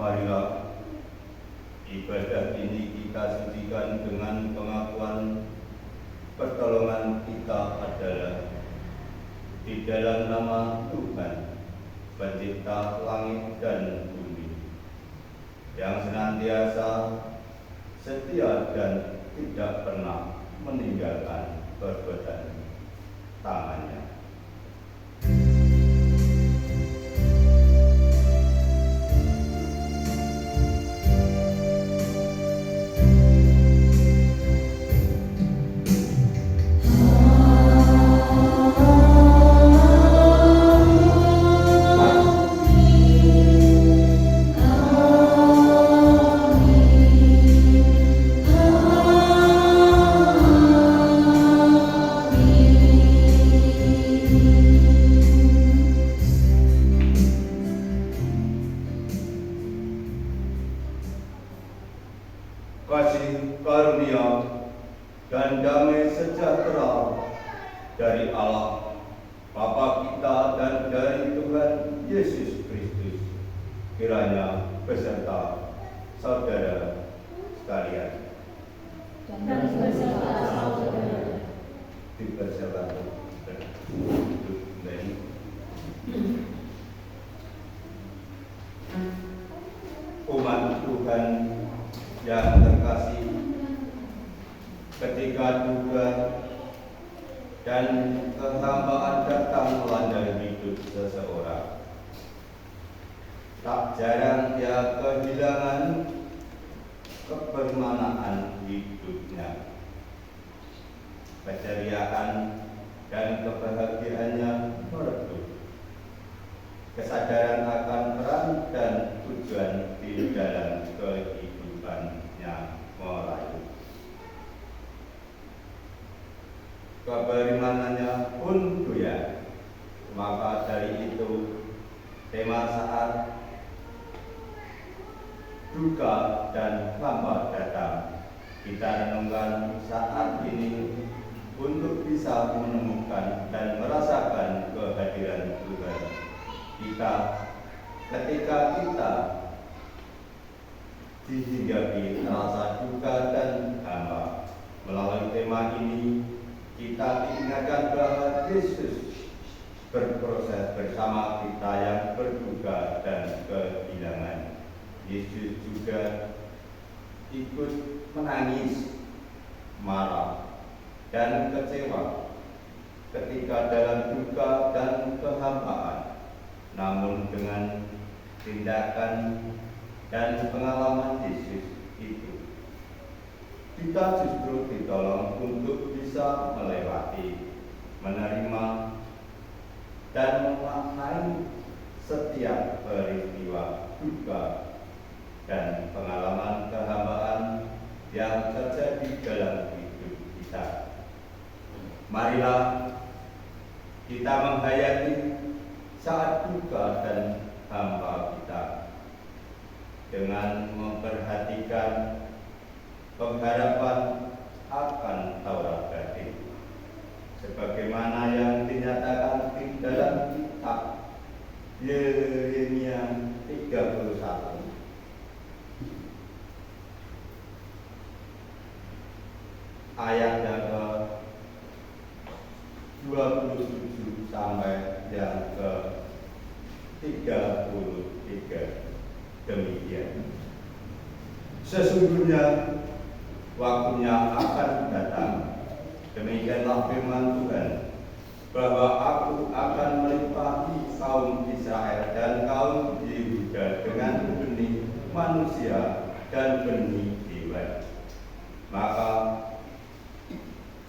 marilah ibadah ini kita sucikan dengan pengakuan pertolongan kita adalah di dalam nama Tuhan, Pencipta langit dan bumi, yang senantiasa setia dan tidak pernah meninggalkan perbuatan tangannya. Kasih karunia dan damai sejahtera dari Allah Bapa kita dan dari Tuhan Yesus Kristus kiranya beserta saudara sekalian. Dan beserta saudara. Dipersilakan duduk kembali. Umat Tuhan yang terkasih, ketika duka dan kehambaan datang melanda hidup seseorang, tak jarang dia kehilangan kebermanaan hidupnya. Keceriaan dan kebahagiaannya meredup. Kesadaran akan peran dan tujuan di dalam kehidupannya merayu. Keberimanannya pun goyah. Maka dari itu tema saat duka dan hamba datang kita renungkan saat ini untuk bisa menemukan dan merasakan kehadiran Tuhan kita ketika kita dihinggapi rasa duka dan hamba. Melalui tema ini kita diingatkan bahwa Yesus berproses bersama kita yang berduka dan kehilangan. Yesus juga ikut menangis, marah, dan kecewa ketika dalam duka dan kehambaan. Namun dengan tindakan dan pengalaman Yesus itu, kita justru ditolong untuk bisa melewati, menerima, dan memaknai setiap peristiwa duka dan pengalaman kehambaan yang terjadi dalam hidup kita. Marilah kita menghayati saat duka dan hamba kita dengan memperhatikan pengharapan akan Taurat batin sebagaimana yang dinyatakan di dalam kitab Yeremia 31 ayat yang ke 27 sampai yang ke 33. Demikian. Sesungguhnya waktunya akan datang, demikianlah firman Tuhan, bahwa aku akan melimpahi kaum Israel dan kaum Yehuda dengan benih manusia dan benih hewan. Maka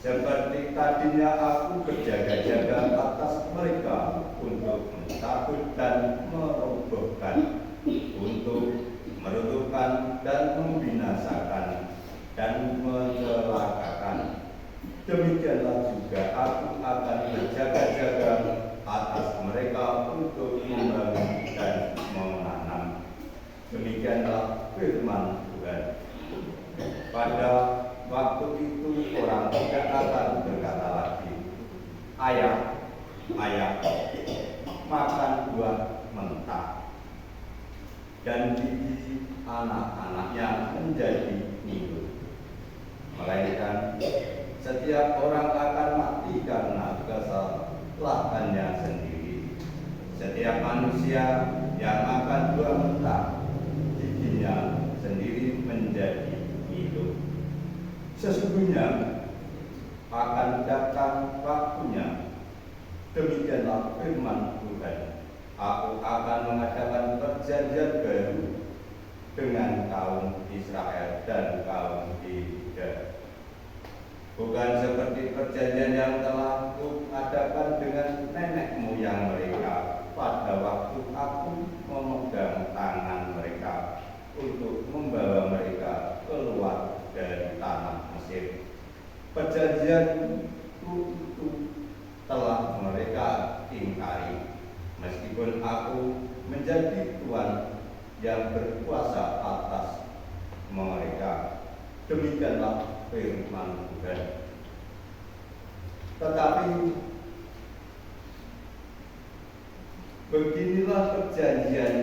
seperti tadinya aku berjaga-jaga atas mereka untuk mencabut dan merobohkan, untuk meruntuhkan dan membinasakan dan mencelakakan. Demikianlah juga aku akan berjaga-jaga atas mereka untuk membangun dan menanam. Demikianlah firman Tuhan. Pada waktu itu orang tidak akan berkata lagi, ayah, ayah, makan buah mentah. dan gigi anak-anaknya menjadi hidup. Melainkan setiap orang akan mati karena kesalahannya sendiri. Setiap manusia yang akan buang mentah giginya sendiri menjadi hidup. Sesungguhnya akan datang waktunya, demikianlah firman Tuhan, aku akan mengadakan perjanjian baru dengan kaum Israel dan kaum Yehuda. Bukan seperti perjanjian yang telah kuadakan dengan nenek moyang mereka pada waktu aku memegang tangan mereka untuk membawa mereka keluar dari tanah Mesir. Perjanjian itu telah mereka ingkari, meskipun aku menjadi Tuhan yang berkuasa atas mereka. Demikianlah firman Tuhan. Tetapi beginilah perjanjian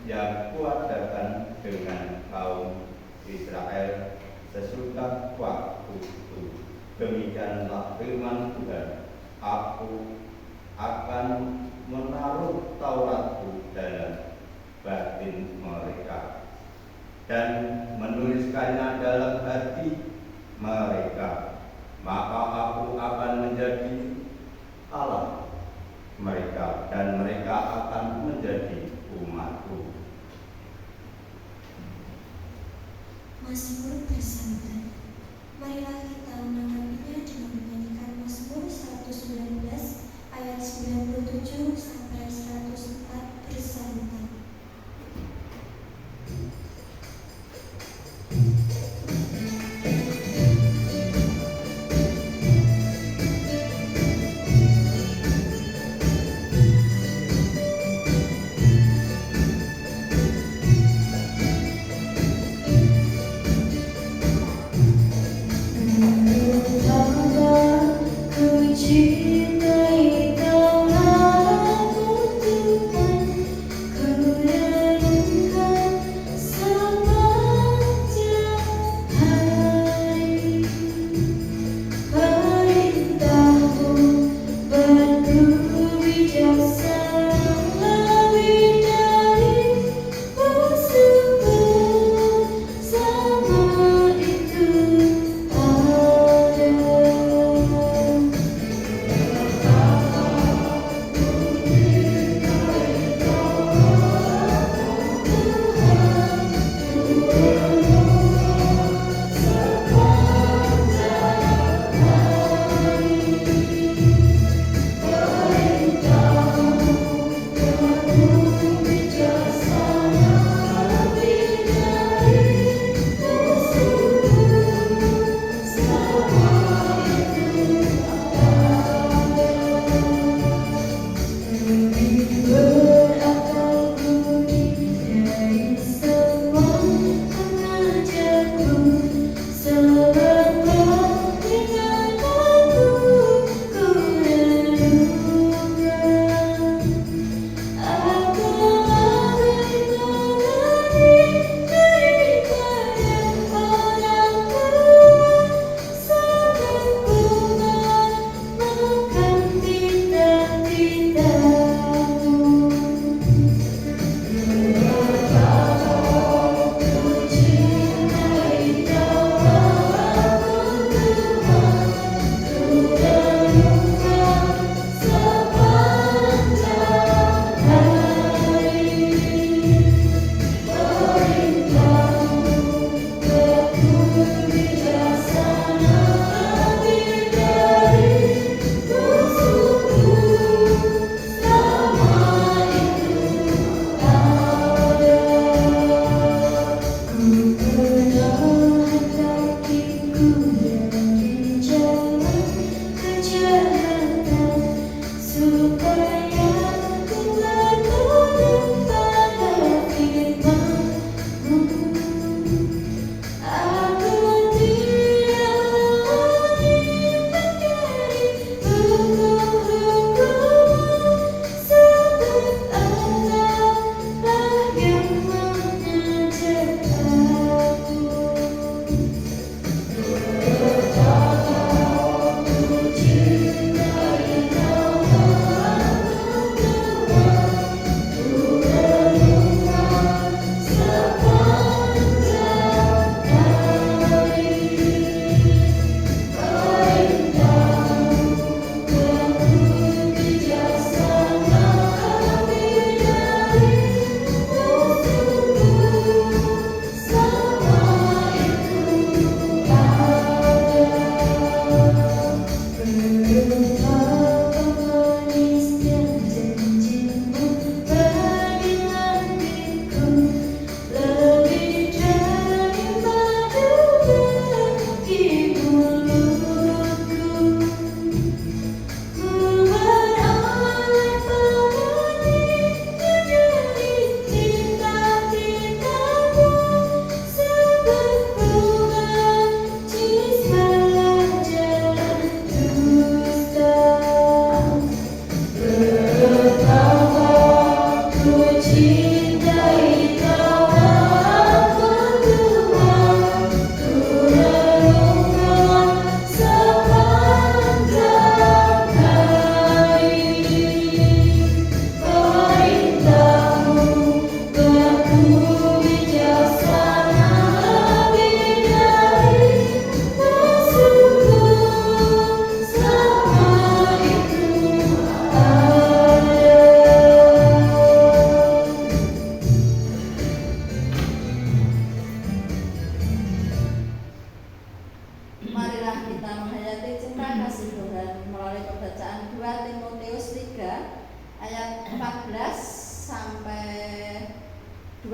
yang kuadakan dengan kaum Israel sesudah waktu itu. Demikianlah firman Tuhan, aku akan menaruh Tauratku dalam batin mereka dan menuliskannya dalam hati mereka. Maka aku akan menjadi Allah mereka dan mereka akan menjadi umatku. Mazmur bersandar. Marilah kita menanggapinya dengan menyanyikan Mazmur 119 ayat 97 sampai 104 bersandar.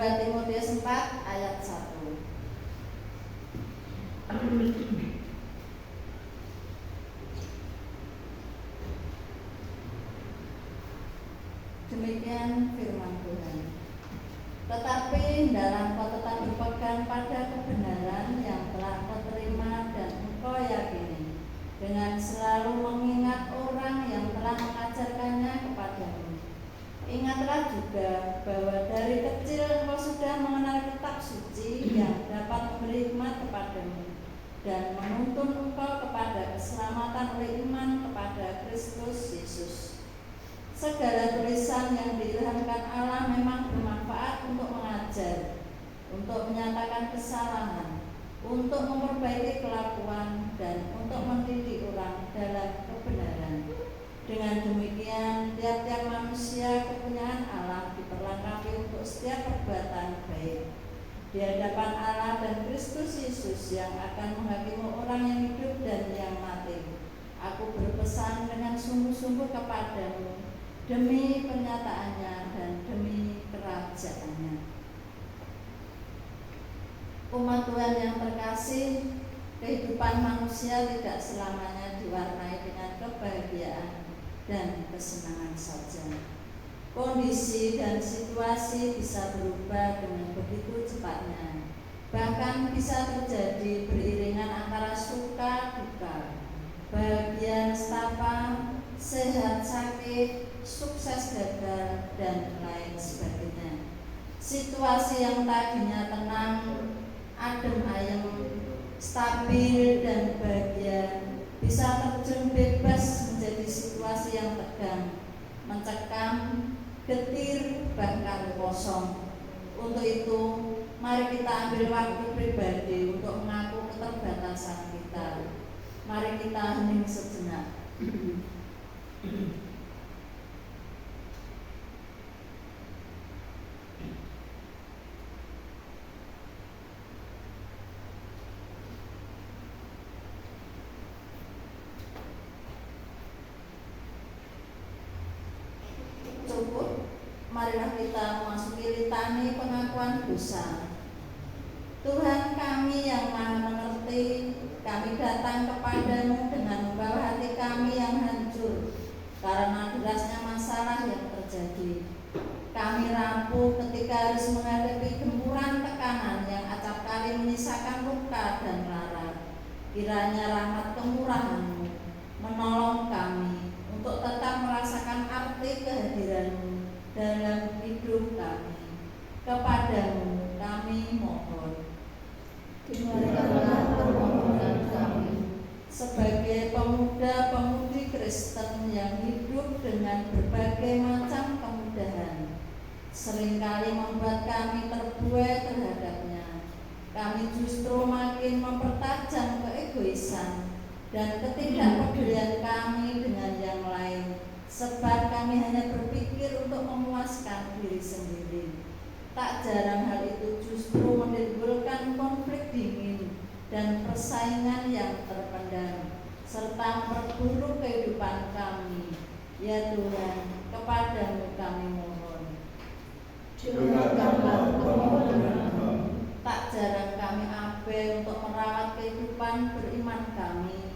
2 Timotius 4 ayat 1. Demikian firman Tuhan. Tetapi hendaklah engkau tetap berpegang pada kebenaran yang telah kau terima dan engkau yakini, dengan selalu mengingat orang yang telah mengajarkannya kepadamu. Ingatlah juga bahwa dari kecil engkau sudah mengenal kitab suci yang dapat memberi hikmat kepadamu dan menuntun engkau kepada keselamatan oleh iman kepada Kristus Yesus. Segala tulisan yang diilhamkan Allah memang bermanfaat untuk mengajar, untuk menyatakan kesalahan, untuk memperbaiki kelakuan, dan untuk mendidik orang dalam kebenaran. Dengan demikian, tiap-tiap manusia kepunyaan Allah diperlengkapi untuk setiap perbuatan baik di hadapan Allah dan Kristus Yesus yang akan menghakimi orang yang hidup dan yang mati. Aku berpesan dengan sungguh-sungguh kepadamu demi pernyataannya dan demi kerajaannya. Umat Tuhan yang terkasih, kehidupan manusia tidak selamanya diwarnai dengan kebahagiaan dan kesenangan saja. Kondisi dan situasi bisa berubah dengan begitu cepatnya. Bahkan bisa terjadi beriringan antara suka duka, bahagia nestapa, sehat sakit, sukses gagal, dan lain sebagainya. Situasi yang tadinya tenang, adem ayem, stabil dan bahagia bisa terjun bebas menjadi situasi yang tegang, mencekam, getir, bahkan kosong. Untuk itu, mari kita ambil waktu pribadi untuk mengaku keterbatasan kita. Mari kita hening sejenak. Cukup, marilah kita memasuki litani pengakuan dosa. Tuhan kami yang Maha Mengerti, kami datang kepadamu dengan membawa hati kami yang hancur karena derasnya masalah yang terjadi. Kami rapuh ketika harus menghadapi gempuran tekanan yang acap kali menyisakan luka dan lara. Kiranya rahmat kemurahan-Mu menolong kami untuk tetap merasakan arti kehadiran-Mu dalam hidup kami. Kepadamu kami mohon. Dengarkanlah permohonan kami. Sebagai pemuda-pemudi Kristen yang hidup dengan berbagai macam kemudahan, seringkali membuat kami terbuai terhadapnya. Kami justru makin mempertajam keegoisan dan ketidakpedulian kami dengan yang lain, sebab kami hanya berpikir untuk memuaskan diri sendiri. Tak jarang hal itu justru menimbulkan konflik dingin dan persaingan yang terpendam, serta memperburuk kehidupan kami. Ya Tuhan, kepadamu kami mohon. Dengarkanlah permohonan kami. Tak jarang kami abai untuk merawat kehidupan beriman kami.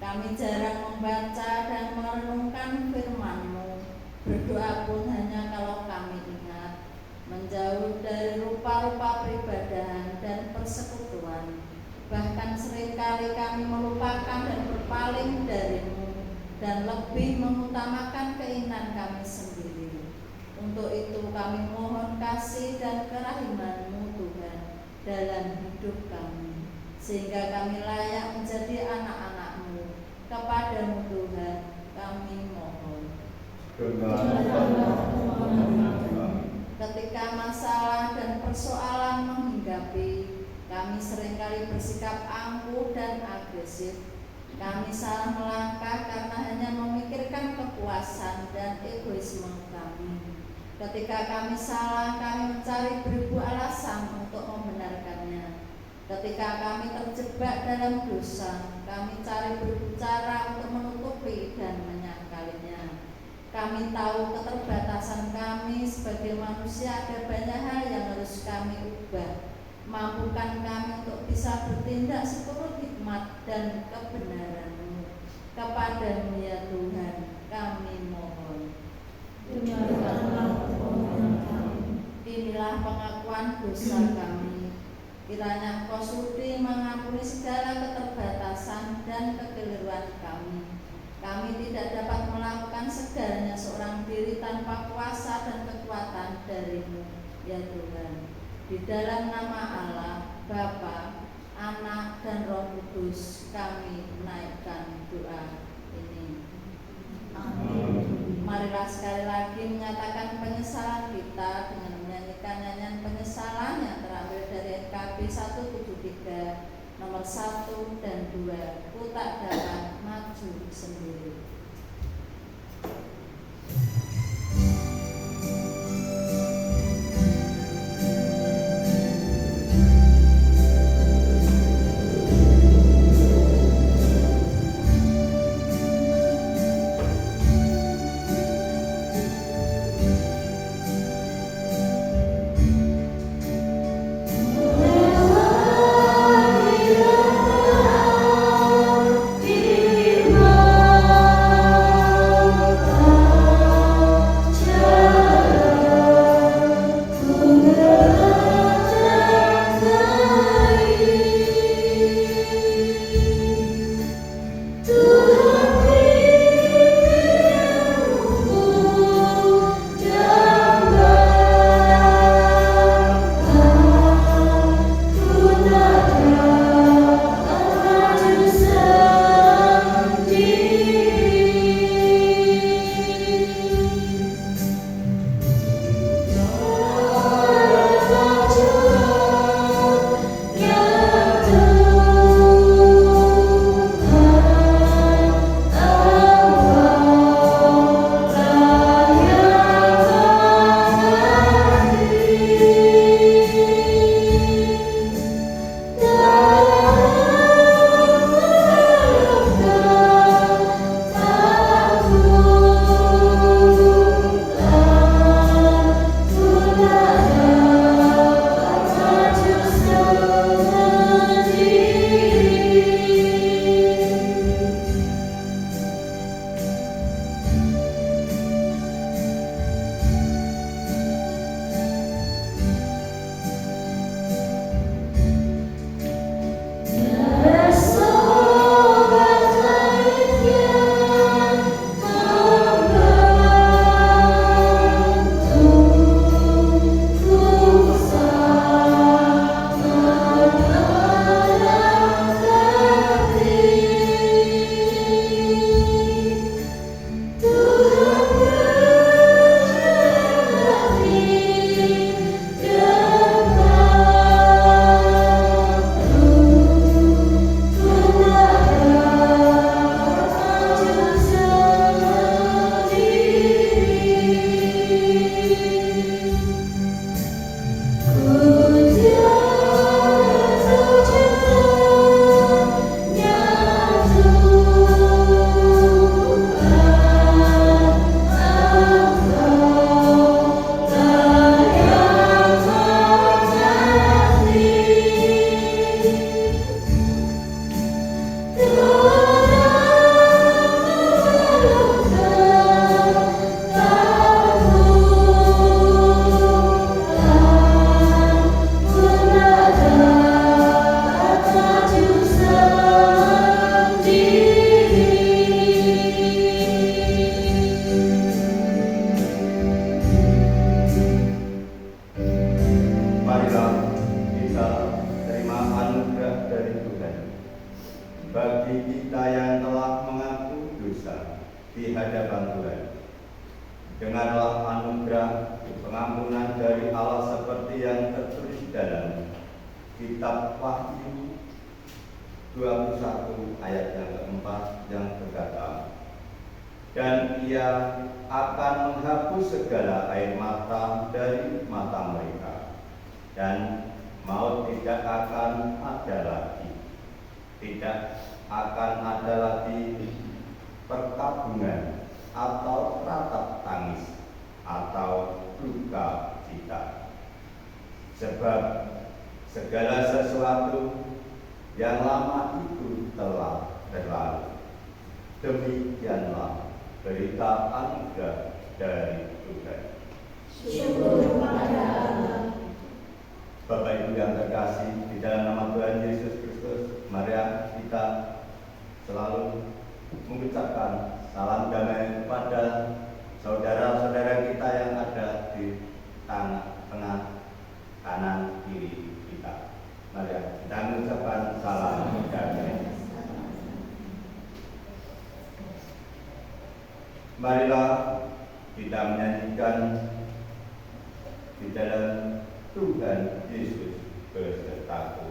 Kami jarang membaca dan merenungkan firman-Mu. Berdoa pun hanya kalau kami ingat. Menjauh dari rupa-rupa peribadahan dan persekutuan. Bahkan seringkali kami melupakan dan berpaling dari-Mu dan lebih mengutamakan keinginan kami sendiri. Untuk itu kami mohon kasih dan kerahiman-Mu Tuhan dalam hidup kami, sehingga kami layak menjadi anak-anak-Mu. Kepadamu Tuhan kami mohon. Dengarkanlah permohonan kami. Ketika masalah dan persoalan menghinggapi, kami seringkali bersikap angkuh dan agresif. Kami salah melangkah karena hanya memikirkan kepuasan dan egoisme kami. Ketika kami salah, kami mencari beribu alasan untuk membenarkannya. Ketika kami terjebak dalam dosa, kami cari beribu cara untuk menutupi dan menyangkalinya. kami tahu keterbatasan kami sebagai manusia, ada banyak hal yang harus kami ubah. Mampukan kami untuk bisa bertindak seturut hikmat dan kebenaran-Mu. Kepadamu ya Tuhan kami mohon. Dengarkanlah permohonan kami. Inilah pengakuan dosa kami. Kiranya Engkau sudi mengampuni segala keterbatasan dan kekeliruan kami. Kami tidak dapat melakukan segalanya seorang diri tanpa kuasa dan kekuatan dari-Mu, ya Tuhan. Di dalam nama Allah, Bapa, Anak, dan Roh Kudus, kami menaikkan doa ini. Amin. Marilah sekali lagi menyatakan penyesalan kita dengan menyanyikan nyanyian penyesalan yang terambil dari NKB 173 nomor 1 dan 2. Ku tak dapat maju sendiri. Dengarlah anugerah pengampunan dari Allah seperti yang tertulis dalam Kitab Wahyu 21 ayat yang keempat yang berkata, dan Ia akan menghapus segala air mata dari mata mereka, dan maut tidak akan ada lagi, tidak akan ada lagi perkabungan atau ratap Sebab segala sesuatu yang lama itu telah berlalu. Demikianlah berita anugerah dari Tuhan. Syukur pada Allah. Bapak Ibu yang terkasih, di dalam nama Tuhan Yesus Kristus, mari kita selalu mengucapkan salam damai kepada saudara-saudara kita yang ada di tengah kanan kiri kita. Mari kita mengucapkan salam damai. Marilah kita menyanyikan di dalam Tuhan Yesus besertaku.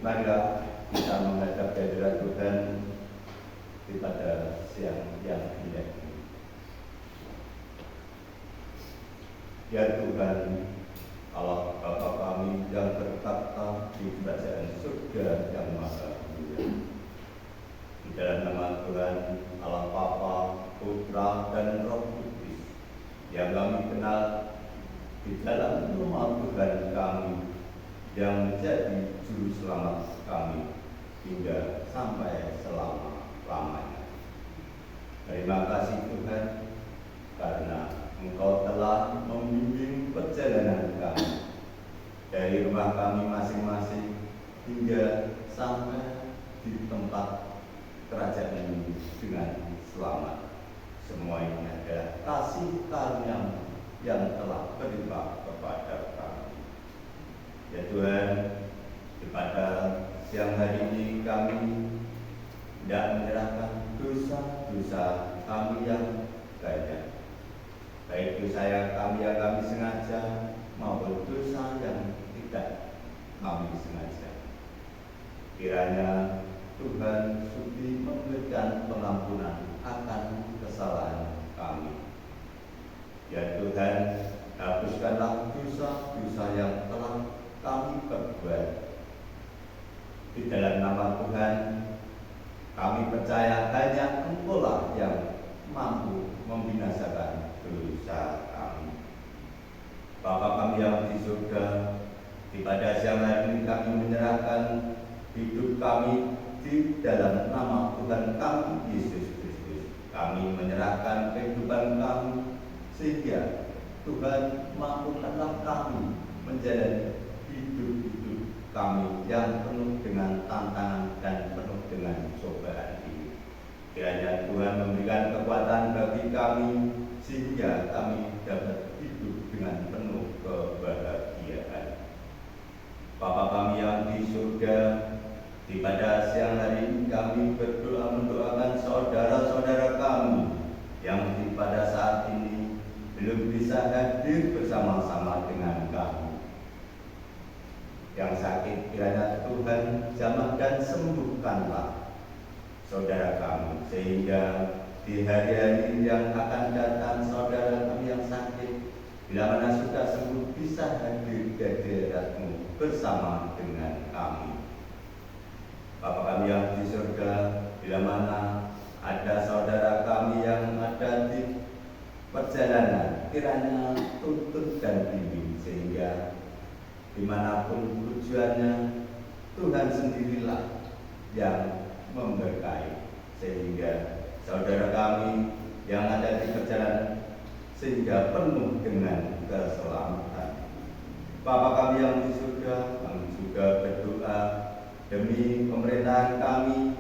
Marilah kita menghadap hadirat Tuhan di pada siang yang indah ini. Ya Tuhan, Allah Bapa kami yang bertata di kerajaan surga yang maha mulia. Di dalam nama Tuhan, Allah Bapa, Putra dan Roh Kudus, yang kami kenal di dalam nama Tuhan kami, yang menjadi juru selamat kami hingga sampai selama-lamanya. Terima kasih Tuhan, karena Engkau telah membimbing perjalanan kami dari rumah kami masing-masing hingga sampai di tempat kerajaan ini dengan selamat. Semua ini adalah kasih karunia yang telah berlimpah kepada kami. Ya Tuhan, pada siang hari ini kami tidak menyerahkan dosa-dosa kami yang banyak, baik dosa yang kami sengaja maupun dosa yang tidak kami sengaja. Kiranya Tuhan sudi memberikan pengampunan akan kesalahan kami. Ya Tuhan, hapuskanlah dosa-dosa yang telah kami berbuat. Di dalam nama Tuhan, kami percaya hanya Engkau lah yang mampu membinasakan dosa kami. Bapa kami yang di surga, pada siang hari ini kami menyerahkan hidup kami di dalam nama Tuhan kami Yesus Kristus. Kami menyerahkan kehidupan kami sehingga Tuhan mampukanlah kami menjalani hidup kami yang penuh dengan tantangan dan penuh dengan cobaan ini. Kiranya Tuhan memberikan kekuatan bagi kami sehingga kami dapat hidup dengan penuh kebahagiaan. Bapa kami yang di surga, pada siang hari ini kami berdoa mendoakan saudara-saudara kami yang pada saat ini belum bisa hadir bersama-sama dengan kami. Yang sakit kiranya Tuhan jamah dan sembuhkanlah saudara kami, sehingga di hari-hari yang akan datang saudara kami yang sakit bila mana sudah sembuh bisa hadir di hadirat-Mu bersama dengan kami. Bapa kami yang di surga, bila mana ada saudara kami yang ada di perjalanan, kiranya tuntun dan bimbing sehingga dimanapun tujuannya Tuhan sendirilah yang memberkahi, sehingga saudara kami yang ada di perjalanan sehingga penuh dengan keselamatan. Bapa kami yang di surga, kami juga berdoa demi pemerintahan kami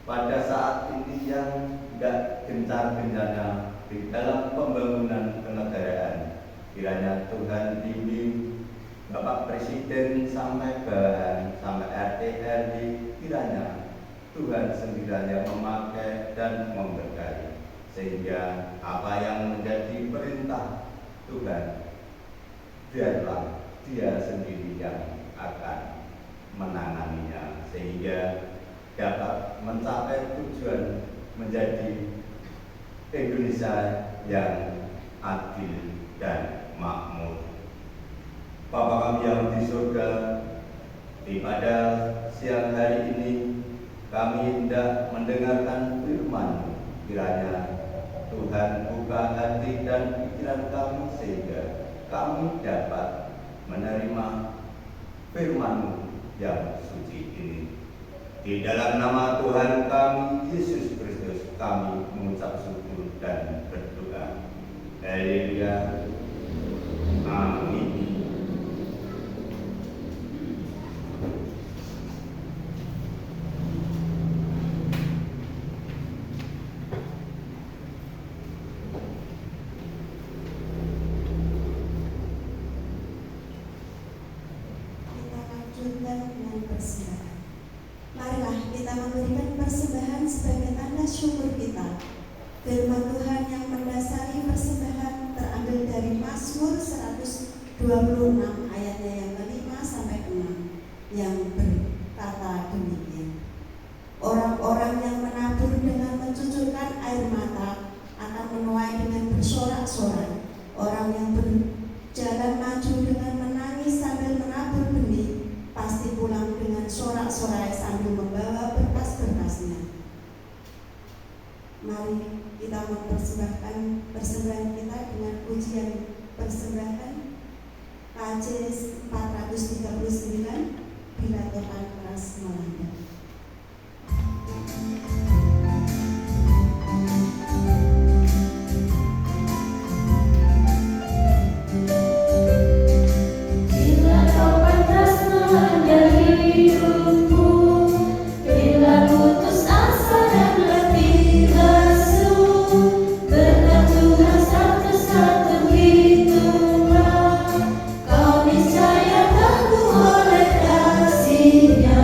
pada saat ini yang tidak gencar-gencarnya di dalam pembangunan kenegaraan. Kiranya Tuhan bimbing Bapak Presiden sampai bawahan, sampai RT RW, kiranya Tuhan sendirinya memakai dan memberkati, sehingga apa yang menjadi perintah Tuhan, biarlah Dia sendiri yang akan menanganinya, sehingga dapat mencapai tujuan menjadi Indonesia yang adil dan makmur. Bapa kami yang di surga, pada siang hari ini kami hendak mendengarkan firman-Mu. Kiranya Tuhan buka hati dan pikiran kami sehingga kami dapat menerima firman-Mu yang suci ini. Di dalam nama Tuhan kami Yesus Kristus kami mengucap syukur dan berdoa. Haleluya. Amin. Dengan persembahan. Marilah kita memberikan persembahan sebagai tanda syukur kita. Firman Tuhan yang mendasari persembahan terambil dari Mazmur 126 ayatnya yang ke-5 sampai ke-6 yang berkata demikian. Orang-orang yang menabur dengan mencucurkan air mata akan menuai dengan bersorak-sorai. Orang yang berjalan maju dengan menangis sambil menabur benih pasti pulang dengan sorak-sorai sambil membawa berkas-berkasnya. Mari kita mempersembahkan persembahan kita dengan pujian persembahan KJ 439 Bila Tuhan Keras Melanda. Kau niscaya teguh oleh kasih-Nya.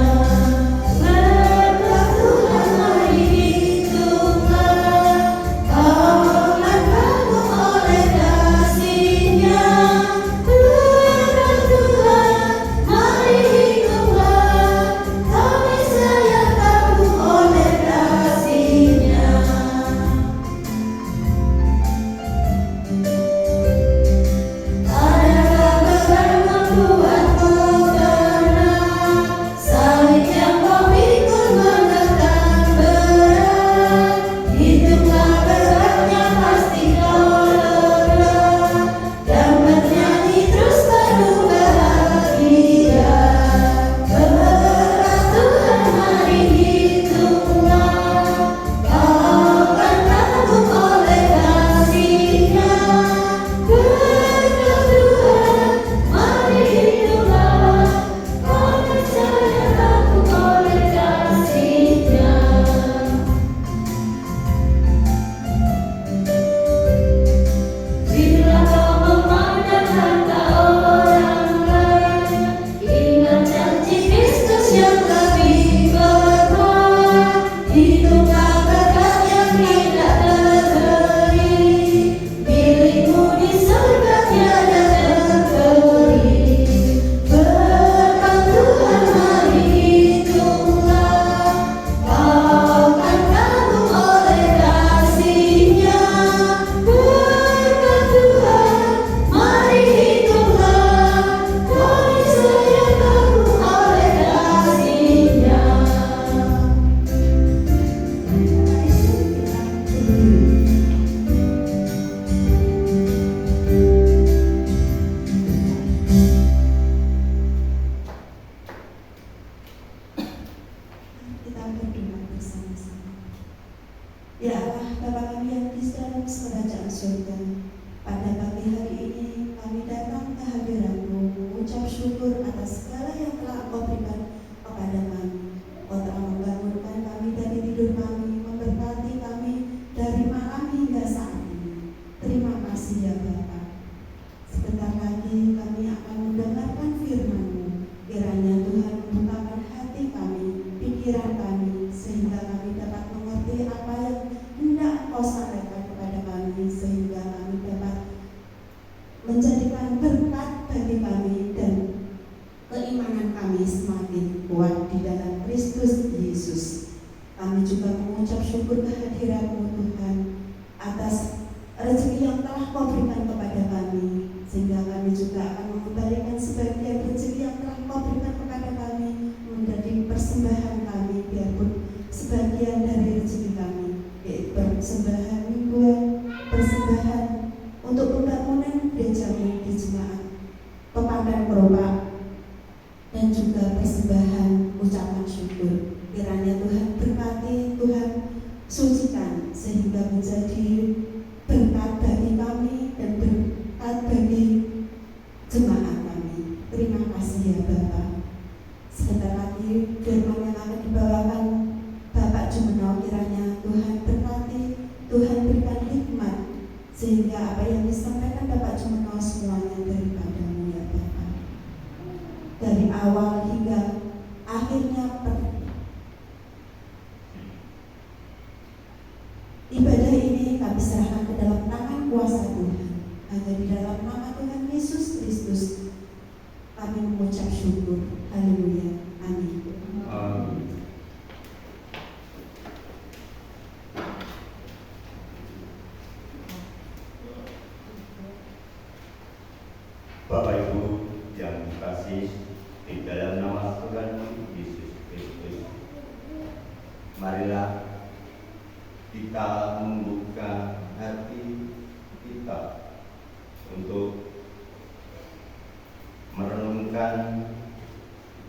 Kita berdoa bersama-sama. Ya Allah, Bapa kami yang di dalam kerajaan surga, pada pagi hari ini kami datang ke hadirat-Mu mengucap syukur atas segala yang telah Engkau berikan kepada kami. Engkau telah membangunkan kami dari tidur kami, memberkati kami dari malam hingga saat ini. Terima kasih ya Bapa. Sebentar lagi kami akan mendengarkan firman-Mu. Kiranya Tuhan membukakan hati kami, pikiran kami, sehingga kami dapat mengerti apa yang hendak Engkau sampaikan kepada kami, sehingga kami dapat menjadikan berkat bagi kami dan keimanan kami semakin kuat di dalam Kristus Yesus. Kami juga mengucap syukur kehadirat-Mu Tuhan atas rezeki yang telah Kau berikan kepada kami, sehingga kami juga akan mengembalikan sebagian rezeki yang telah Kau berikan kepada kami menjadi persembahan kami, biarpun sebagian dari rezeki kami, yaitu persembahan mingguan, persembahan untuk pembangunan gereja-Mu di jemaat Pepadan Peropak, dan juga persembahan ucapan syukur. Kiranya Tuhan berkati, Tuhan sucikan, sehingga menjadi berkat bagi kami dan berkat bagi jemaat kami. Terima kasih ya Bapa. Sebentar lagi firman yang akan dibawakan Bapak Jumenau, kiranya Tuhan berkati, Tuhan berikan hikmat, sehingga apa yang disampaikan Bapak Jumenau semuanya daripada-Mu ya Bapa. Dari awal hingga akhirnya ibadah ini kami serahkan ke dalam tangan kuasa Tuhan. Hanya di dalam nama Tuhan Yesus Kristus kami mengucap syukur. Haleluya. Amin. Bapak Ibu yang dikasih di dalam nama Tuhan Yesus Kristus, marilah kita membuka hati kita untuk merenungkan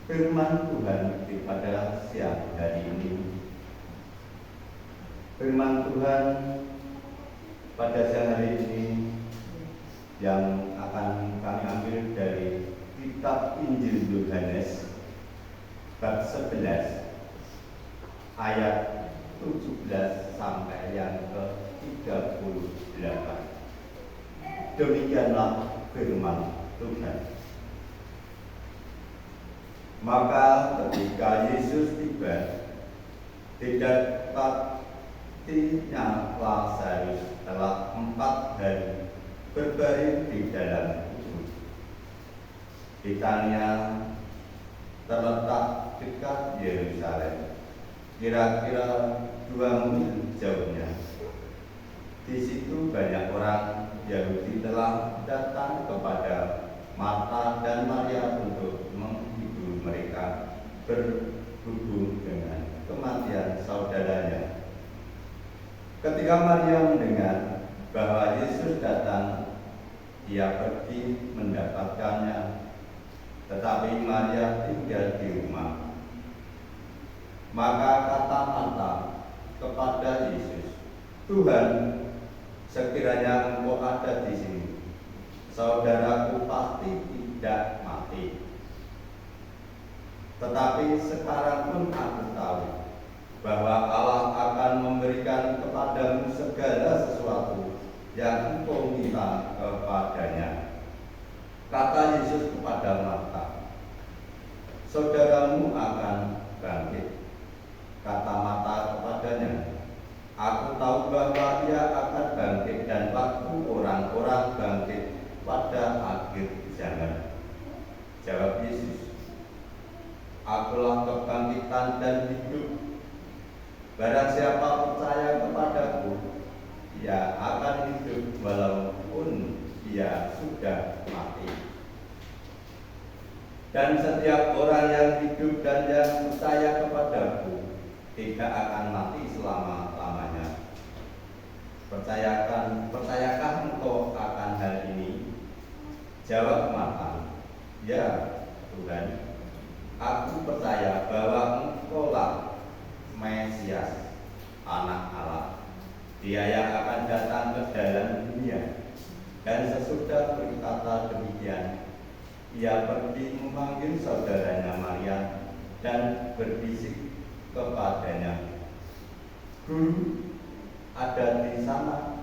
firman Tuhan pada siang hari ini. Firman Tuhan pada siang hari ini yang akan kami ambil dari kitab Injil Yohanes bab 11 ayat 17 sampai yang ke-38. Demikianlah firman Tuhan. Maka ketika Yesus tiba, di dekatnya Lazarus telah 4 hari berbaring di dalam kubur. Betania terletak dekat Yerusalem, kira-kira 2 mil jauhnya. Di situ banyak orang Yahudi telah datang kepada Marta dan Maria untuk menghibur mereka berhubung dengan kematian saudaranya. Ketika Maria mendengar bahwa Yesus datang, ia pergi mendapatkannya, tetapi Maria tinggal di rumah. Maka kata Marta kepada Yesus, "Tuhan, sekiranya Engkau ada di sini, saudaraku pasti tidak mati. Tetapi sekarang pun aku tahu bahwa Allah akan memberikan kepadamu segala sesuatu yang engkau minta kepadanya." Kata Yesus kepada Marta, "Saudaramu akan bangkit." Kata Marta kepadanya, "Aku tahu bahwa ia akan bangkit dan waktu orang-orang bangkit pada akhir zaman." Jawab Yesus, "Akulah kebangkitan dan hidup. Barang siapa percaya kepadaku, ia akan hidup walaupun ia sudah mati. Dan setiap orang yang hidup dan yang percaya kepadaku tidak akan mati selama-lamanya. Percayakah engkau akan hal ini?" Jawab Marta, "Ya Tuhan, aku percaya bahwa Engkau lah ia pergi memanggil saudaranya Maria dan berbisik kepadanya, "Guru ada di sana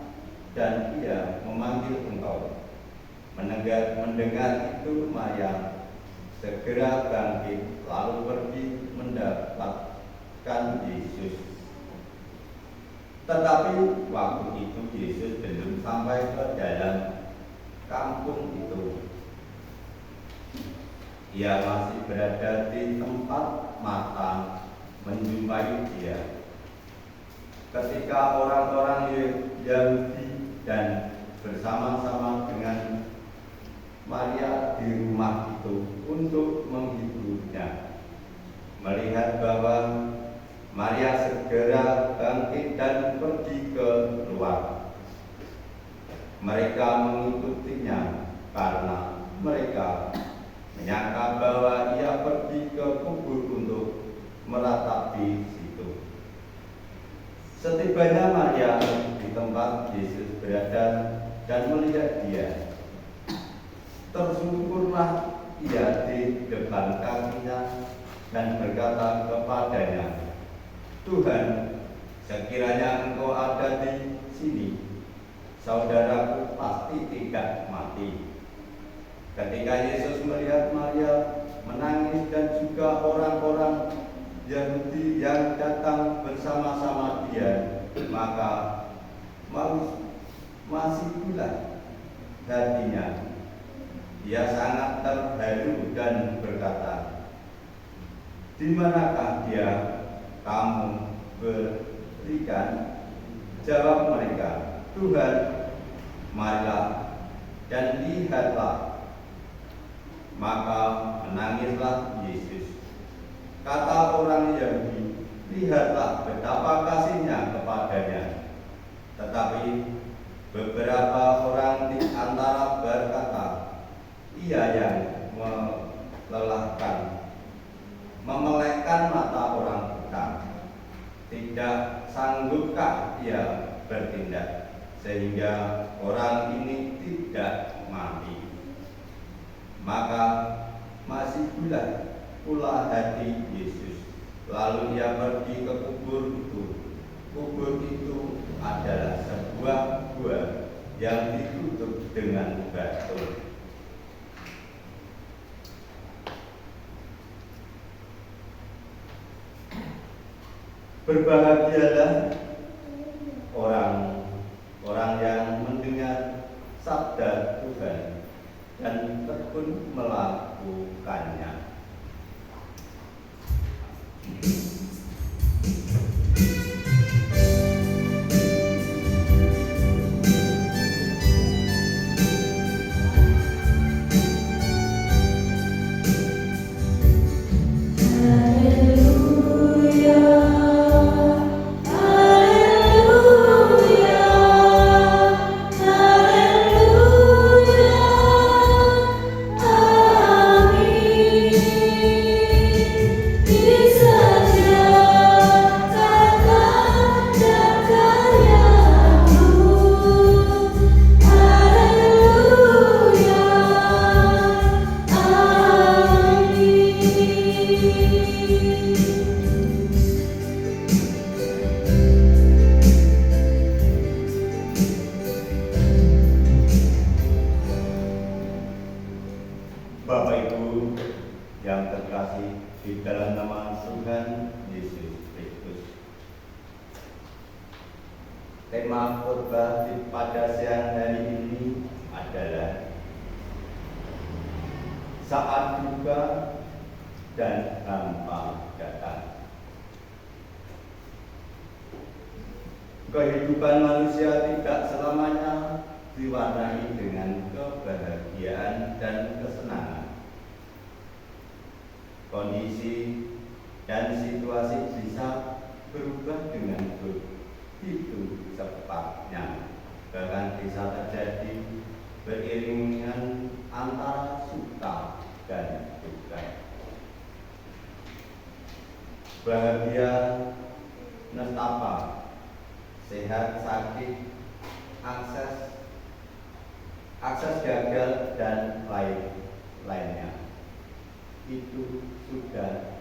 dan ia memanggil engkau." Mendengar itu Maria segera bangkit lalu pergi mendapatkan Yesus. Tetapi waktu itu Yesus belum sampai ke dalam kampung itu. Ia masih berada di tempat Marta menjumpai dia. Ketika orang-orang Yahudi dan bersama-sama dengan Maria di rumah itu untuk menghiburnya, melihat bahwa Maria segera bangkit dan pergi ke luar, mereka mengikutinya karena mereka menyangka bahwa ia pergi ke kubur untuk meratap di situ. Setibanya Maria di tempat Yesus berada dan melihat dia, tersungkurlah ia di depan kakinya dan berkata kepadanya, "Tuhan, sekiranya engkau ada di sini, saudaraku pasti tidak mati." Ketika Yesus melihat Maria menangis dan juga orang-orang Yahudi yang datang bersama-sama dia, maka masih pula hatinya. Dia sangat terharu dan berkata, "Di manakah dia kamu berikan?" Jawab mereka, "Tuhan, marilah dan lihatlah." Maka menangislah Yesus. Kata orang Yahudi, "Lihatlah betapa kasihnya kepadanya." Tetapi beberapa orang di antara berkata, "Ia yang memelekkan mata orang buta. Tidak sanggupkah ia bertindak sehingga orang ini tidak mati?" Maka masih pula hati Yesus. Lalu ia pergi ke kubur itu. Kubur itu adalah sebuah gua yang ditutup dengan batu. Berbahagialah orang-orang yang mendengar sabda Tuhan dan tekun melakukannya. Bapak Ibu yang terkasih di dalam nama Tuhan Yesus Kristus, tema khotbah pada siang hari ini adalah saat duka dan hampa datang. Kehidupan manusia tidak selamanya diwarnai dengan kebahagiaan dan kesenangan. Kondisi dan situasi bisa berubah dengan begitu cepatnya, bahkan bisa terjadi beriringan antara suka dan duka. Bahagia, nestapa, sehat, sakit, akses gagal, dan lain lainnya. Itu sudah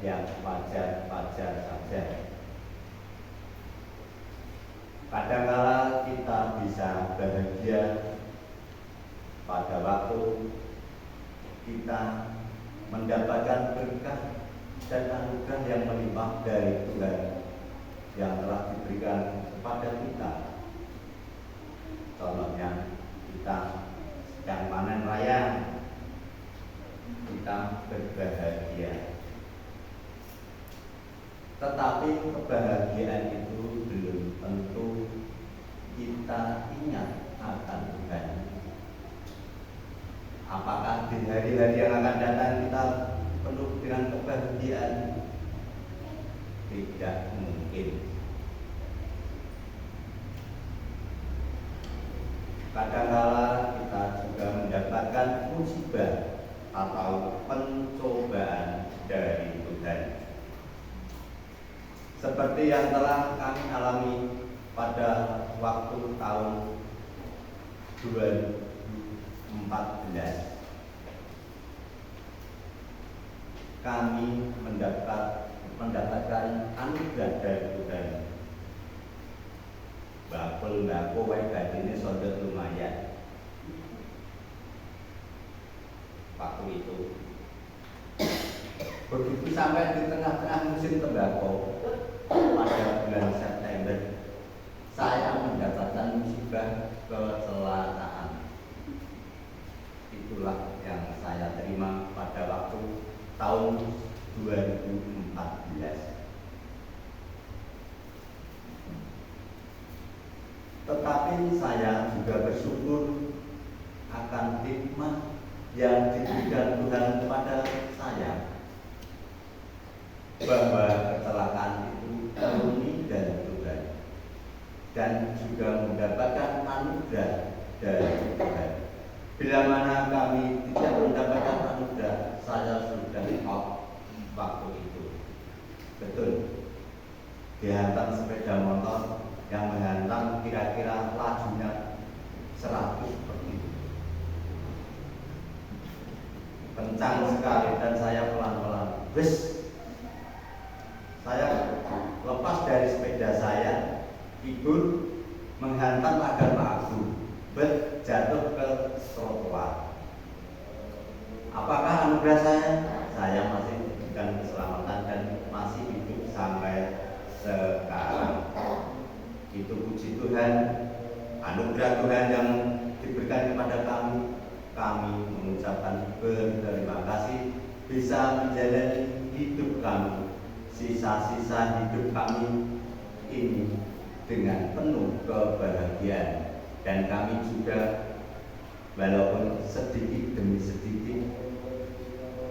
yang wajar-wajar saja. Kadangkala kita bisa bahagia pada waktu kita mendapatkan berkah dan anugerah yang melimpah dari Tuhan yang telah diberikan kepada kita. Contohnya, kita sedang panen raya, kita berbahagia. Tetapi kebahagiaan itu belum tentu kita ingat akan Tuhan. Apakah di hari-hari yang akan datang kita penuh dengan kebahagiaan? Tidak mungkin. Kadang-kala kita juga mendapatkan musibah atau pencobaan dari Tuhan, seperti yang telah kami alami pada waktu tahun 2014. Kami mendapatkan anugerah dari Tuhan. Bakul mbako wae gadine sondot lumayan. Waktu itu begitu sampai di tengah-tengah musim tembakau pada bulan September, saya mendapatkan musibah kecelakaan. Itulah yang saya terima pada waktu tahun 2014. Tetapi saya juga bersyukur akan hikmah yang diberikan Tuhan kepada saya, bahwa kecelakaan itu murni dari Tuhan dan juga mendapatkan anugerah dari Tuhan. Bila mana kami tidak mendapatkan anugerah, saya sudah out waktu itu. Betul, dihantam sepeda motor yang menghantam kira-kira lajunya 100 per itu. Kencang sekali dan saya pelan-pelan. Saya lepas dari sepeda saya, tidur menghantam pagar Pak Agung, jatuh ke trotoar. Apakah anugerah saya? Saya masih diberikan keselamatan dan masih hidup sampai sekarang. Itu puji Tuhan, anugerah Tuhan yang diberikan kepada kami. Kami mengucapkan berterima kasih bisa menjalani hidup kami, sisa-sisa hidup kami ini dengan penuh kebahagiaan. Dan kami juga walaupun sedikit demi sedikit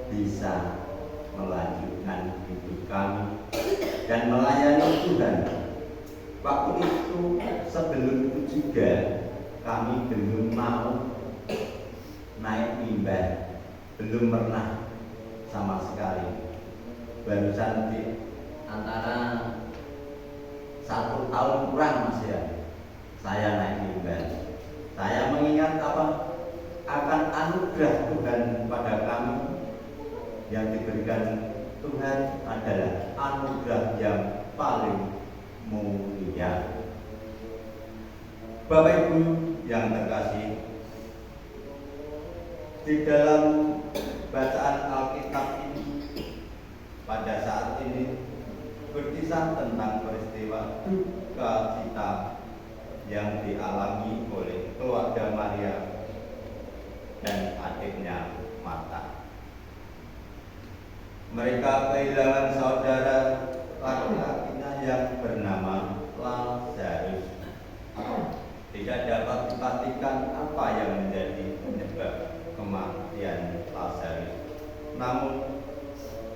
bisa melanjutkan hidup kami dan melayani Tuhan. Waktu itu, sebelum itu juga kami belum mau naik mimbar, belum pernah sama sekali. Barusan di antara 1 tahun kurang masih ya, saya naik mimbar. Saya mengingat apa? Akan anugerah Tuhan pada kami yang diberikan Tuhan adalah anugerah yang paling mulia. Bapak Ibu yang terkasih, di dalam bacaan Alkitab ini pada saat ini berkisah tentang peristiwa duka cita yang dialami oleh keluarga Maria dan adiknya Marta. Mereka kehilangan saudara laki-lakinya yang bernama Lazarus. Tidak dapat dipastikan apa yang menjadi penyebab kematian Lazarus. Namun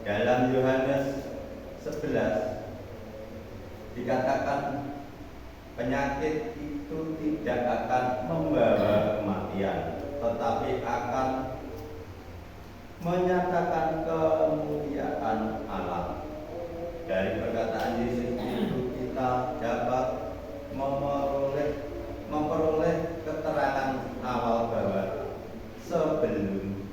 dalam Yohanes 11 dikatakan penyakit itu tidak akan membawa kematian, tetapi akan menyatakan kemuliaan Allah. Dari perkataan Yesus itu kita dapat memperoleh keterangan awal bahwa sebelum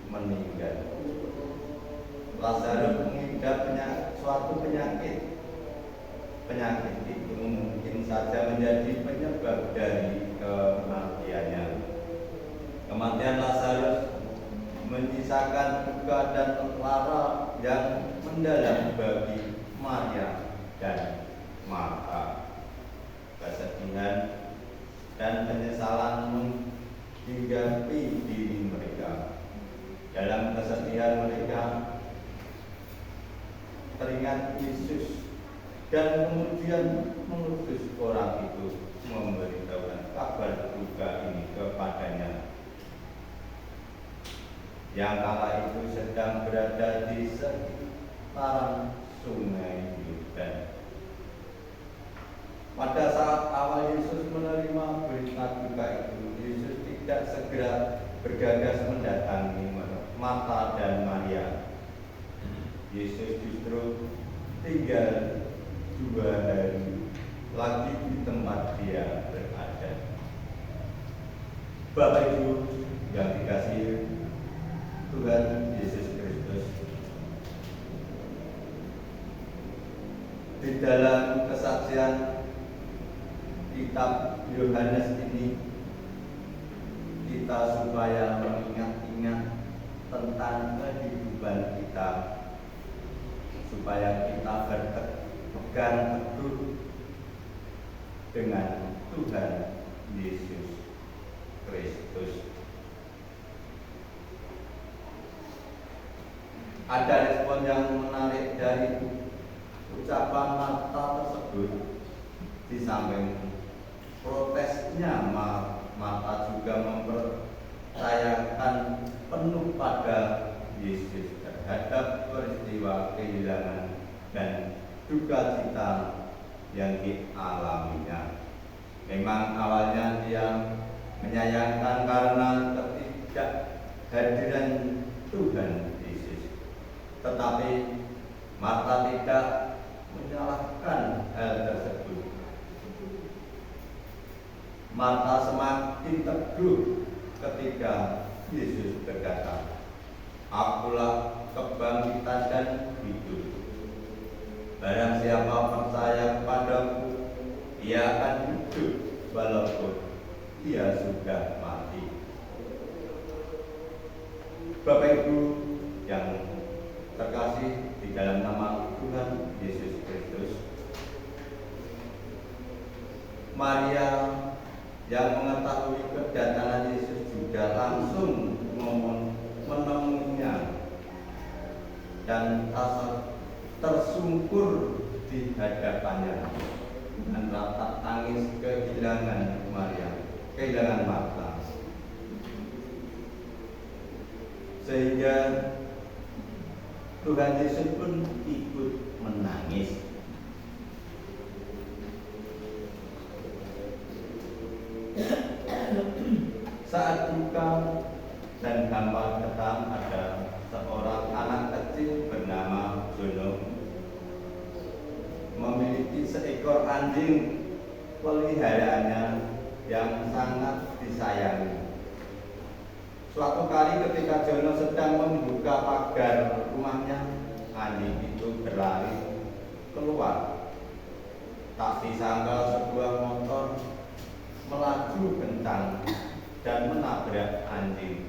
Lazarus mengidap suatu penyakit. Penyakit itu mungkin saja menjadi penyebab dari kematiannya. Kematian Lazarus menyisakan duka dan lara yang mendalam bagi Maria dan Marta. Kesedihan dan penyesalan menghinggapi diri mereka. Dalam kesedihan mereka teringat Yesus dan kemudian mengutus orang itu memberitahukan kabar duka ini kepadanya, yang kala itu sedang berada di sekitaran sungai Yordan. Pada saat awal Yesus menerima berita duka itu, Yesus tidak segera bergegas mendatangi Marta dan Maria. Yesus justru tinggal 2 hari lagi di tempat dia berada. Bapak Ibu yang dikasihi Tuhan Yesus Kristus, di dalam kesaksian kitab Yohanes ini kita supaya mengingat-ingat tentang kehidupan kita, supaya kita berpegang teguh dengan Tuhan Yesus Kristus. Ada respon yang menarik dari ucapan Marta tersebut. Di samping protesnya, Marta juga mempercayakan penuh pada Yesus terhadap peristiwa kehilangan dan duka cita yang dialaminya. Memang awalnya dia menyayangkan karena ketidakhadiran Tuhan Yesus, tetapi Marta tidak menyalahkan hal tersebut. Marta semakin teguh ketika Yesus berkata, "Akulah kebangkitan dan hidup. Barang siapa percaya kepadaku, ia akan hidup walaupun ia sudah mati." Bapak Ibu yang terkasih di dalam nama Tuhan Yesus Kristus, Maria yang mengetahui kedatangan Yesus juga langsung menemuinya dan rasa tersungkur di hadapannya dan rasa tangis kehilangan Marta, sehingga Tuhan Yesus pun ikut menangis. Saat duka dan hampa datang, ada seorang anak kecil bernama Jono memiliki seekor anjing peliharaannya yang sangat disayangi. Suatu kali ketika Jono sedang membuka pagar rumahnya, anjing itu berlari keluar. Tak disangka sebuah motor melaju kencang dan menabrak anjing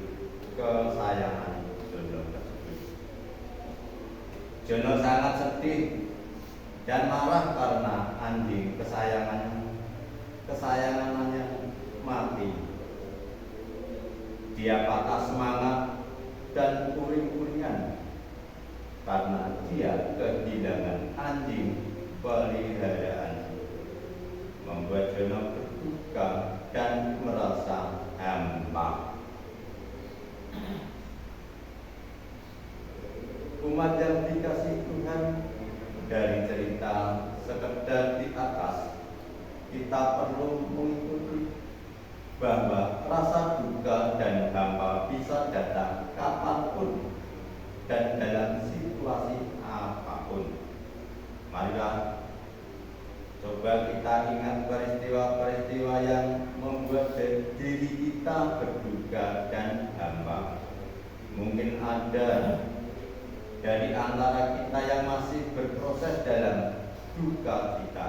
kesayangan Jono tersebut. Jono sangat sedih dan marah karena anjing kesayangannya mati. Dia patah semangat dan uring-uringan karena dia kehilangan anjing peliharaan, membuat Jono berduka dan merasa hampa. Umat yang dikasihi Tuhan, dari cerita sekedar di atas, kita perlu mengikuti bahwa rasa duka dan hampa bisa datang kapanpun dan dalam situasi apapun. Marilah coba kita ingat peristiwa-peristiwa yang membuat diri kita berduka dan hampa. Mungkin ada dari antara kita yang masih berproses dalam duka kita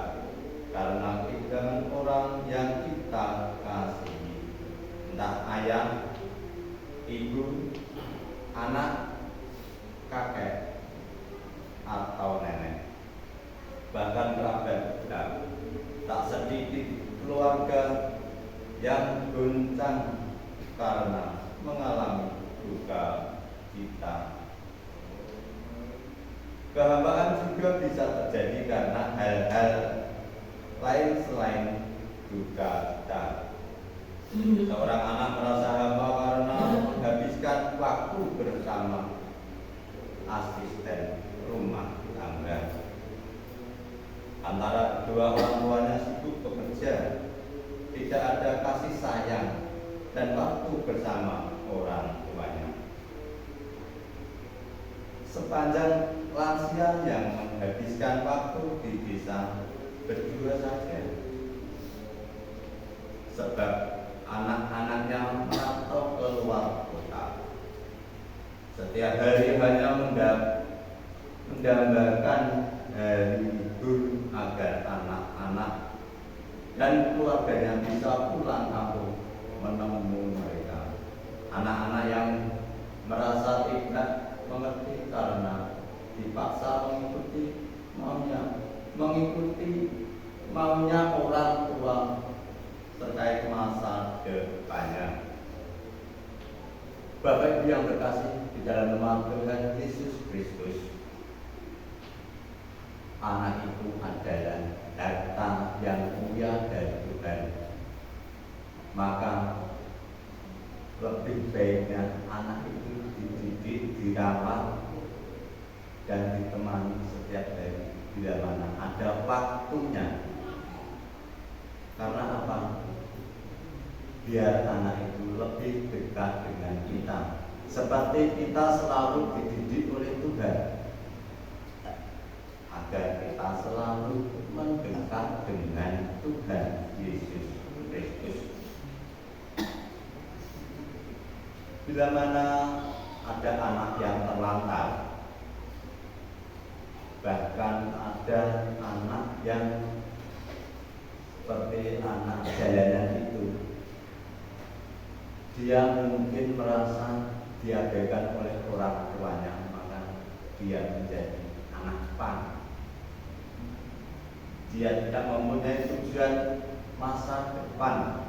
karena kehilangan orang yang kita kasihi, entah ayah, ibu, anak, kakek, atau nenek, bahkan kerabat kita. Tak sedikit keluarga yang goncang karena mengalami duka cita. Kehambaan juga bisa terjadi karena hal-hal lain selain duka cita. Seorang anak merasa hamba karena menghabiskan waktu bersama asisten rumah tangga. Antara kedua orang tuanya sibuk bekerja, tidak ada kasih sayang dan waktu bersama orang tuanya. Sepanjang lansia yang menghabiskan waktu di desa berdua saja, sebab anak-anaknya merantau ke luar kota. Setiap hari hanya mendambakan hari libur agar anak-anak dan keluarganya bisa pulang kampung menemui mereka. Anak-anak yang merasa tidak mengerti karena dipaksa mengikuti maunya orang tua terkait masa depannya. Bapak Ibu yang terkasih di dalam nama Tuhan Yesus Kristus, anak itu adalah harta yang mulia dari Tuhan. Maka lebih baiknya anak itu dididik, dirawat, dan ditemani setiap hari bila mana ada waktunya. Karena apa? Biar anak itu lebih dekat dengan kita, seperti kita selalu dididik oleh Tuhan, agar kita selalu mendekat dengan Tuhan Yesus Kristus. Bila mana ada anak yang terlantar, bahkan ada anak yang seperti anak jalanan itu, dia mungkin merasa diabaikan oleh orang tuanya, maka dia menjadi anak pang. Dia tidak mempunyai tujuan masa depan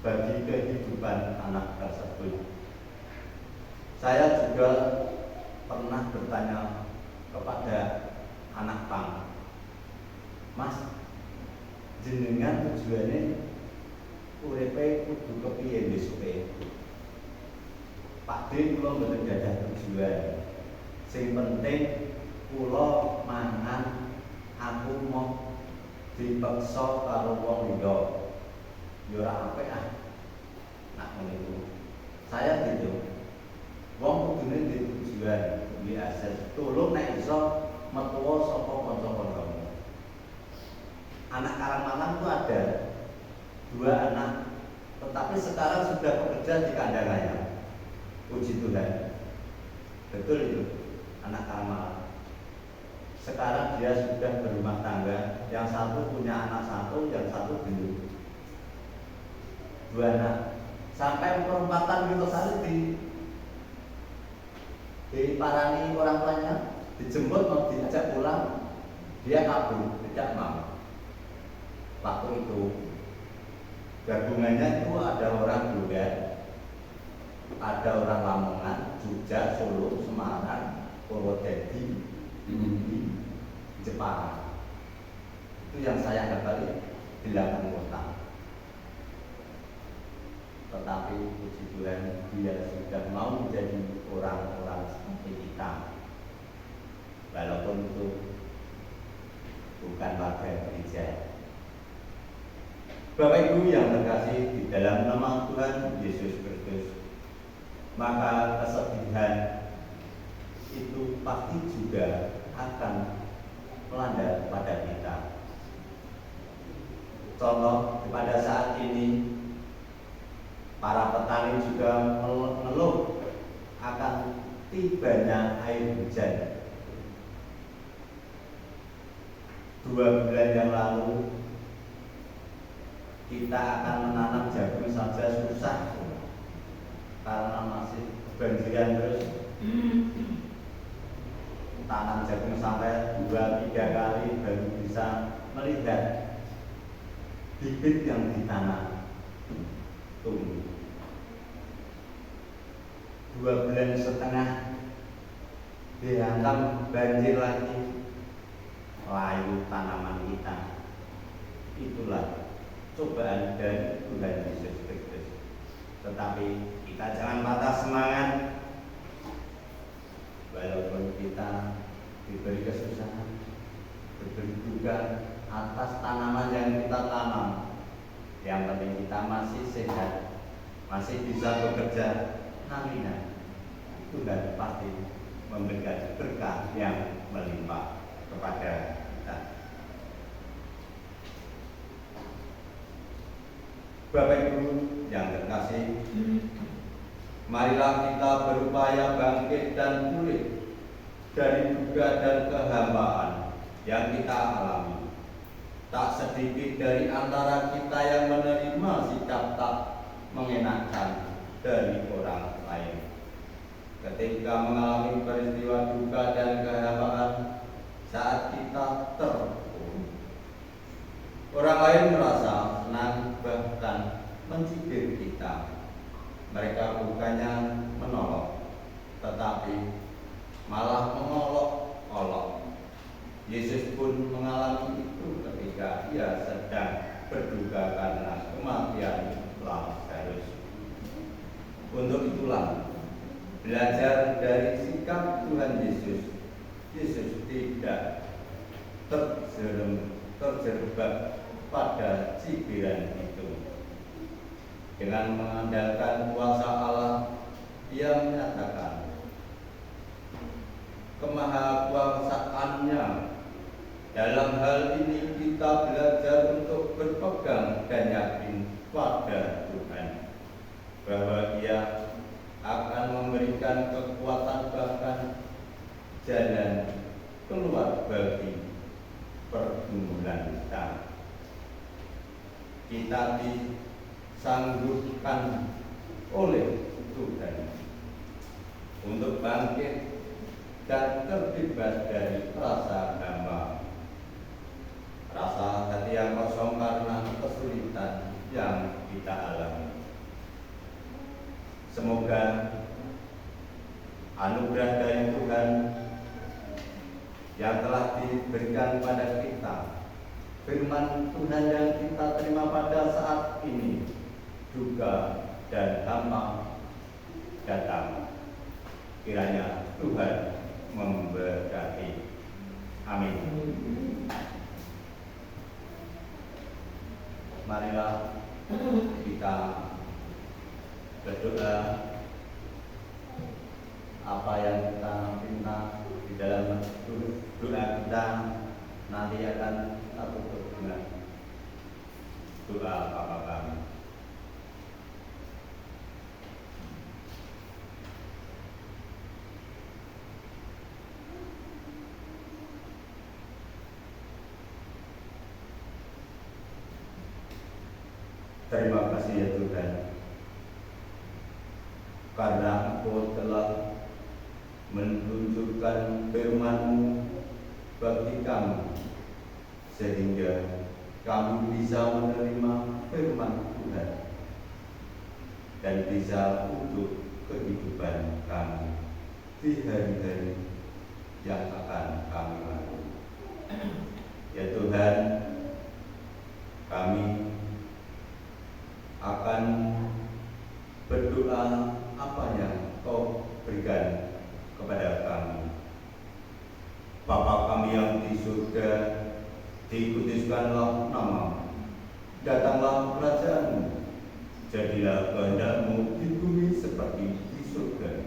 bagi kehidupan anak tersebut. Saya juga pernah bertanya kepada anak pang, Mas, jenengan tujuannya uripe kudu kepiye besuke? Pakde kula mboten gadah tujuan. Sing penting kula mangan, aku mau dipaksa karo wong liya. Ya ora apik ah. Nak ngono iku. Saya gitu. Wong kudune duwe tujuan, duwe aset. Tulung nek iso metuwa saka kanca-kancamu. Anak Karang Malang itu ada 2 anak, tetapi sekarang sudah bekerja di kandangannya. Puji Tuhan. Betul itu, anak Karang Malang. Sekarang dia sudah berumah tangga, yang satu punya anak 1, yang satu belum. 2 anak. Sampai perempatan Witosari diparani orang tuanya, dijemput mau diajak pulang, dia kabur, tidak mau. Waktu itu gabungannya itu ada orang Buddha, ada orang Lamongan, Jogja, Solo, Semarang, Purwodadi, Bumi, Jepara. Itu yang saya hafal 8 kota. Tetapi puji Tuhan, dia sudah mau menjadi orang-orang seperti kita, walaupun itu bukan warga gereja. Bapak Ibu yang terkasih di dalam nama Tuhan Yesus Kristus, maka kesedihan itu pasti juga akan melanda pada kita. Contoh, pada saat ini para petani juga mengeluh akan tibanya air hujan. 2 bulan yang lalu kita akan menanam jagung saja susah karena masih kebanjiran terus. Tanam jagung sampai 2-3 kali baru bisa melihat bibit yang ditanam tumbuh. 2,5 bulan dihantam banjir lagi, layu tanaman kita. Itulah cobaan dari Tuhan Yesus Kristus. Tetapi kita jangan patah semangat. Walaupun kita diberi kesusahan, diberi duka atas tanaman yang kita tanam, yang penting kita masih sehat, masih bisa bekerja. Amin. Tuhan pasti memberikan berkah yang melimpah kepada kita. Bapak Ibu yang terkasih, marilah kita berupaya bangkit dan pulih dari duka dan kehambaan yang kita alami. Tak sedikit dari antara kita yang menerima sikap tak mengenakan dari orang lain. Ketika mengalami peristiwa duka dan kehambaan saat kita terpuruk, orang lain merasa senang bahkan mencibir kita. Mereka bukannya menolong, tetapi malah mengolok-olok. Yesus pun mengalami itu ketika ia sedang berduka karena kematian Lazarus. Untuk itulah, belajar dari sikap Tuhan Yesus, Yesus tidak terjebak pada cibiran itu. Dengan mengandalkan kuasa Allah, ia menyatakan kemahakuasaannya. Dalam hal ini kita belajar untuk berpegang dan yakin pada Tuhan, bahwa Ia akan memberikan kekuatan bahkan jalan keluar bagi pergumulan kita. Kita disanggupkan oleh Tuhan untuk bangkit dan terbebas dari rasa hamba, rasa hati yang kosong karena kesulitan yang kita alami. Semoga anugerah dari Tuhan yang telah diberikan pada kita, firman Tuhan yang kita terima pada saat ini, duka dan hampa datang. Kiranya Tuhan memberkati. Amin. Marilah kita berdoa. Apa yang kita minta di dalam doa kita nanti akan kita tutup dengan doa Bapa kami. Terima kasih ya Tuhan, karena Engkau telah menunjukkan firman-Mu bagi kami, sehingga kami bisa menerima firman Tuhan dan bisa untuk kehidupan kami di hari-hari yang akan kami lalui. Ya Tuhan, kami akan berdoa apa yang Kau berikan kepada kami. Bapa kami yang di surga, dikuduskanlah nama-Mu, datanglah kerajaan-Mu, jadilah kehendak-Mu di bumi seperti di surga.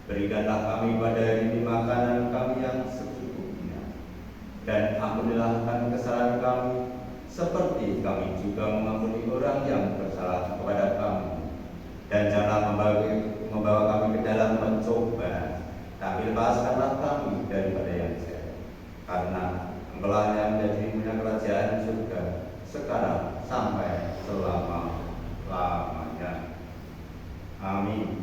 Berikanlah kami pada hari ini makanan kami yang secukupnya, dan ampunilah kesalahan kami, seperti kami juga mengampuni orang yang bersalah kepada kami. Dan janganlah membawa kami ke dalam pencobaan, Kami lepaskanlah kami daripada yang jahat, karena Engkaulah yang menjadi punya kerajaan surga sekarang sampai selama-lamanya. Amin.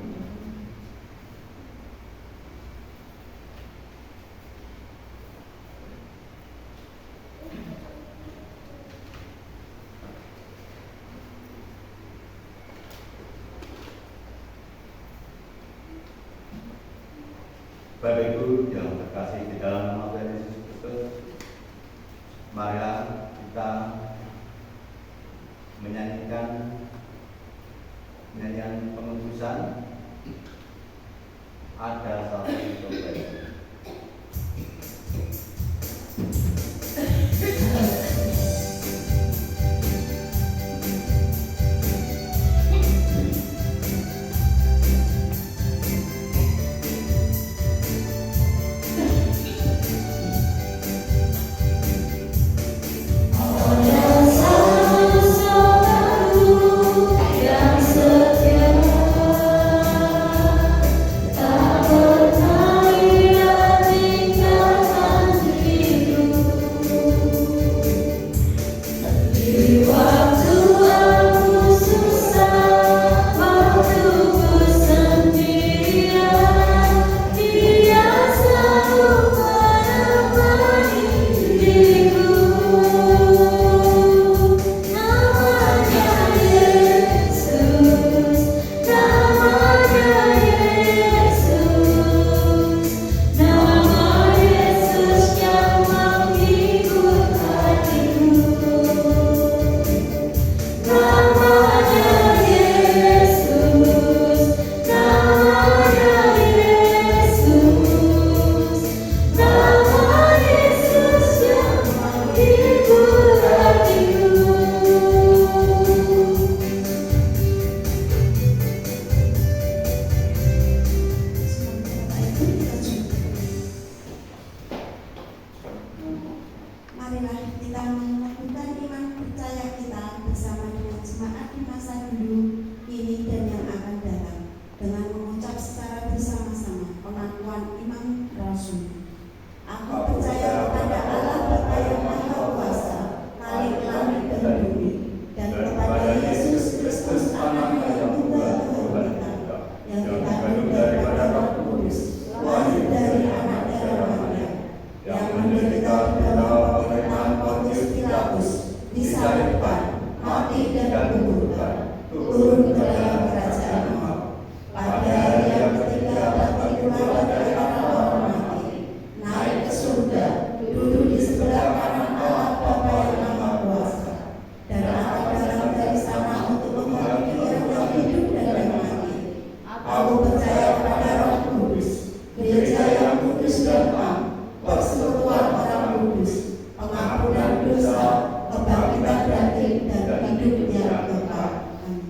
Bapak Ibu yang terkasih di dalam nama Tuhan Yesus Kristus, marilah kita menyanyikan nyanyian pengudusan Ada Satu Saudara. Marilah kita mengukuhkan iman percaya kita bersama dengan jemaat di masa dulu, kini dan yang akan datang, dengan mengucap secara bersama-sama pengakuan iman Rasul. Aku percaya kepada Allah Bapa yang Maha Kuasa, Khalik langit dan bumi, dan kepada Yesus Kristus Anaknya yang tunggal Tuhan kita, yang dikandung daripada Roh Kudus, lahir dari anak darah Maria, yang menderita di bawah pemerintahan Pontius Pilatus, disalibkan, mati dan dikuburkan, turun ke dalam kerajaan Allah. Pada hari yang ketiga bangkit kembali dari antara orang mati, naik ke surga, duduk di sebelah kanan Allah Bapa yang Maha Kuasa, dan akan datang dari sana untuk menghakimi orang yang hidup dan yang mati. Aku percaya kepada Roh Kudus, gereja yang kudus dan am, persekutuan orang kudus, pengampunan dosa, kebangkitan batin, dan hidup yang kekal. Amin.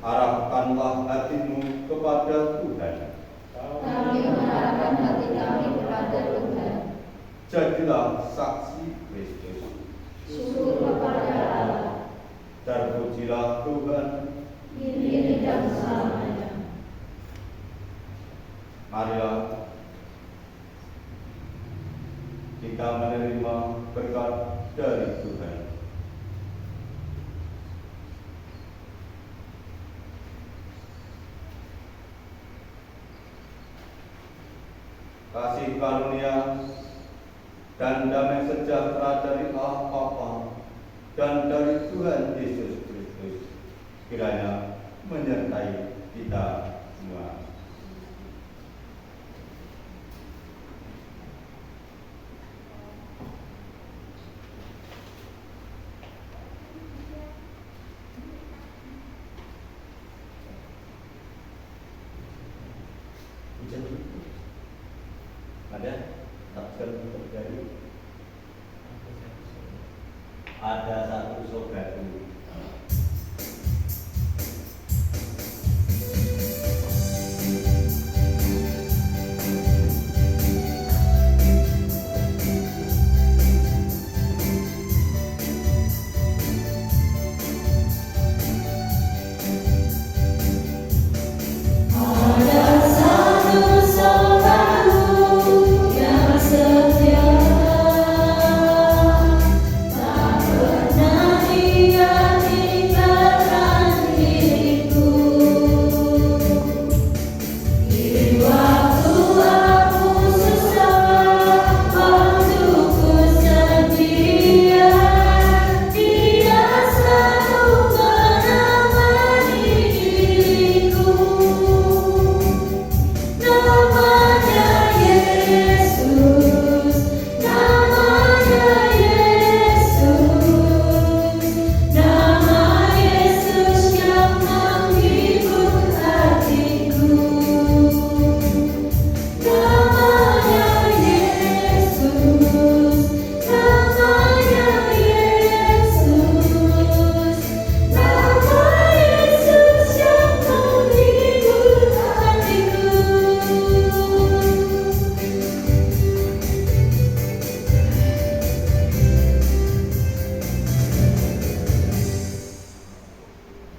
Arahkanlah hatimu kepada Tuhan. Kami mengarahkan hati kami kepada Tuhan. Jadilah saksi Kristus. Syukur kepada Allah, Terpujilah Tuhan. kini dan selamanya. Marilah kita menerima berkat dari Tuhan. Kasih karunia dan damai sejahtera dari Allah Bapa dan dari Tuhan Yesus Kristus kiranya menyertai kita semua. Ada terjadi. Ada satu saudara